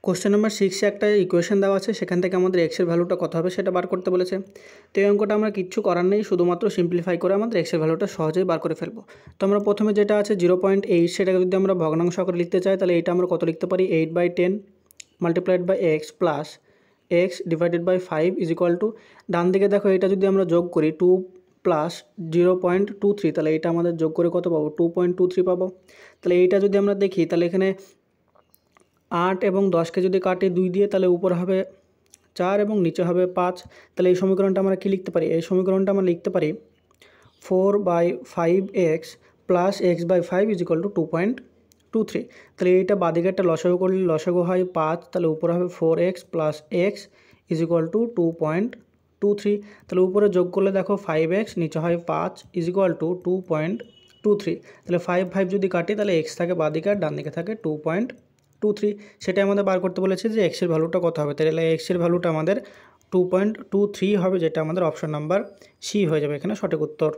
Question number 6 একটা equation দেওয়া আছে, সেখান থেকে আমাদের এক্সের ভ্যালুটা কত হবে সেটা বার করতে বলেছে। তো এই অঙ্কটা আমরা কিচ্ছু করার নেই, শুধুমাত্র সিম্পলিফাই করে আমাদের এক্সের ভ্যালুটা সহজেই বার করে ফেলবো। তো আমরা প্রথমে যেটা আছে 0.8, সেটাকে যদি আমরা ভগ্নাংশ আকারে লিখতে চাই, তাহলে এইটা আমরা কত লিখতে পারি, 8/10 multiplied by x plus x divided by 5 is equal to, ডান দিকে দেখো এটা যদি আমরা যোগ করি 2 প্লাস 0.23, তাহলে এটা আমাদের যোগ করে কত পাবো, 2.23 পাবো। তাহলে এইটা যদি আমরা দেখি, তাহলে এখানে 8 এবং 10কে যদি কাটি 2 দিয়ে, তাহলে উপর হবে 4 এবং নিচে হবে 5। তাহলে এই সমীকরণটা আমরা কী লিখতে পারি, এই সমীকরণটা আমরা লিখতে পারি 4/5x plus x/5 is equal two 2.23। তাহলে এইটা বাদিকে একটা লসাগু করলে লসাগু হয় 5, তাহলে উপরে হবে 4x plus x is equal two 2.23। তাহলে উপরে যোগ করলে দেখো 5x, নিচে হয় 5 ইজ ইকুয়াল টু 2.23। তাহলে 5 যদি কাটি, তাহলে এক্স থাকে বাদিকে আর ডান দিকে থাকে 2.23। সেটাই আমাদের বার করতে বলেছে যে এক্সের ভ্যালুটা কত হবে। তাহলে এক্সের ভ্যালুটা আমাদের 2.23 হবে, যেটা আমাদের অপশন নাম্বার সি হয়ে যাবে এখানে সঠিক উত্তর।